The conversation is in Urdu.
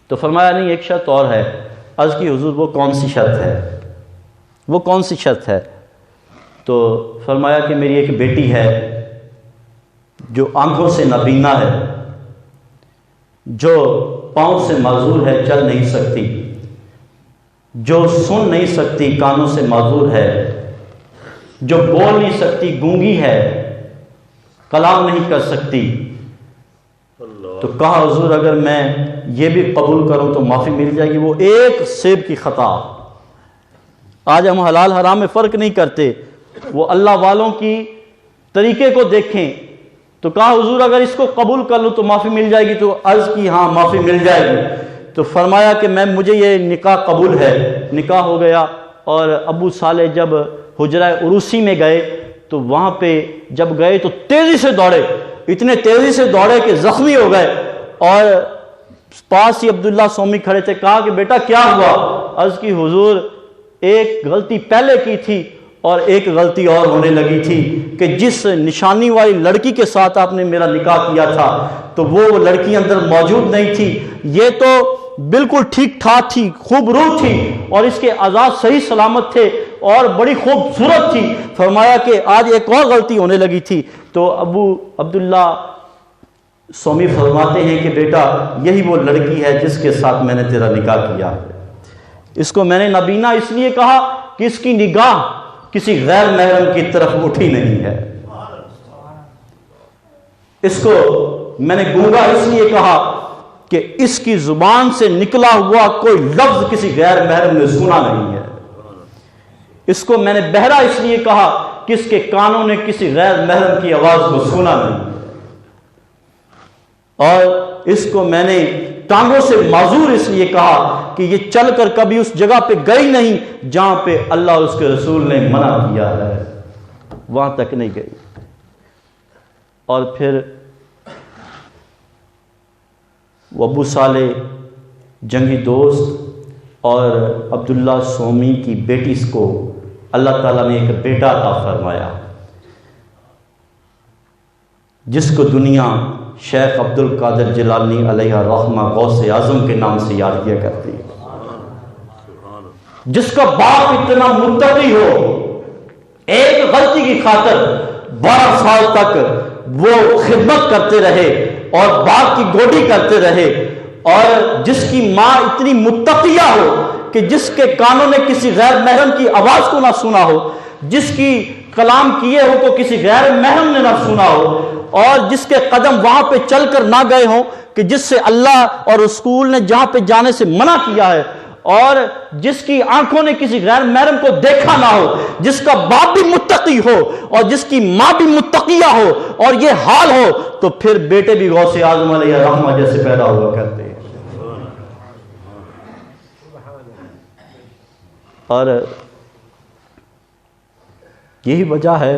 تو فرمایا نہیں ایک شرط اور ہے۔ عرض کی حضور وہ کون سی شرط ہے؟ وہ کون سی شرط ہے؟ تو فرمایا کہ میری ایک بیٹی ہے جو آنکھوں سے نابینا ہے، جو پاؤں سے معذور ہے، چل نہیں سکتی، جو سن نہیں سکتی، کانوں سے معذور ہے، جو بول نہیں سکتی، گونگی ہے، کلام نہیں کر سکتی۔ تو کہا حضور اگر میں یہ بھی قبول کروں تو معافی مل جائے گی؟ وہ ایک سیب کی خطا۔ آج ہم حلال حرام میں فرق نہیں کرتے، وہ اللہ والوں کی طریقے کو دیکھیں۔ تو کہا حضور اگر اس کو قبول کر لوں تو معافی مل جائے گی؟ تو عرض کی ہاں معافی مل جائے گی۔ تو فرمایا کہ مجھے یہ نکاح قبول ہے۔ نکاح ہو گیا، اور ابو صالح جب حجرہ عروسی میں گئے تو وہاں پہ جب گئے تو تیزی سے دوڑے، اتنے تیزی سے دوڑے کہ زخمی ہو گئے، اور پاس ہی عبداللہ سومی کھڑے تھے۔ کہا کہ بیٹا کیا ہوا؟ عرض کی حضور ایک غلطی پہلے کی تھی اور ایک غلطی اور ہونے لگی تھی کہ جس نشانی والی لڑکی کے ساتھ آپ نے میرا نکاح کیا تھا تو وہ لڑکی اندر موجود نہیں تھی، یہ تو بالکل ٹھیک ٹھاک تھی، خوب روح تھی، اور اس کے اعضاء صحیح سلامت تھے اور بڑی خوبصورت تھی۔ فرمایا کہ آج ایک اور غلطی ہونے لگی تھی۔ تو ابو عبداللہ سومی فرماتے ہیں کہ بیٹا یہی وہ لڑکی ہے جس کے ساتھ میں نے تیرا نکاح کیا ہے۔ اس کو میں نے نابینا اس لیے کہا کہ اس کی نگاہ کسی غیر محرم کی طرف اٹھی نہیں ہے۔ اس کو میں نے گونگا اس لیے کہا کہ اس کی زبان سے نکلا ہوا کوئی لفظ کسی غیر محرم نے سنا نہیں ہے۔ اس کو میں نے بہرا اس لیے کہا کہ اس کے کانوں نے کسی غیر محرم کی آواز کو سنا نہیں ہے۔ اور اس کو میں نے ٹانگوں سے معذور اس لیے کہا کہ یہ چل کر کبھی اس جگہ پہ گئی نہیں جہاں پہ اللہ اور اس کے رسول نے منع کیا ہے، وہاں تک نہیں گئی۔ اور پھر وہ ابو صالح جنگی دوست اور عبداللہ سومی کی بیٹی کو اللہ تعالیٰ نے ایک بیٹا عطا فرمایا، جس کو دنیا شیخ عبد القادر جیلانی علیہ الرحمہ غوث اعظم کے نام سے یاد کیا کرتی ہے، جس کا باپ اتنا متقی ہو، ایک غلطی کی خاطر 12 سال تک وہ خدمت کرتے رہے اور باپ کی گوڈی کرتے رہے، اور جس کی ماں اتنی متقیہ ہو کہ جس کے کانوں نے کسی غیر محرم کی آواز کو نہ سنا ہو، جس کی کلام کیے ہو کو کسی غیر محرم نے نہ سنا ہو، اور جس کے قدم وہاں پہ چل کر نہ گئے ہوں کہ جس سے اللہ اور رسول نے جہاں پہ جانے سے منع کیا ہے، اور جس کی آنکھوں نے کسی غیر محرم کو دیکھا نہ ہو، جس کا باپ بھی متقی ہو اور جس کی ماں بھی متقیہ ہو، اور یہ حال ہو، تو پھر بیٹے بھی غوث اعظم علیہ الرحمہ جیسے پیدا ہوا کرتے ہیں۔ اور یہی وجہ ہے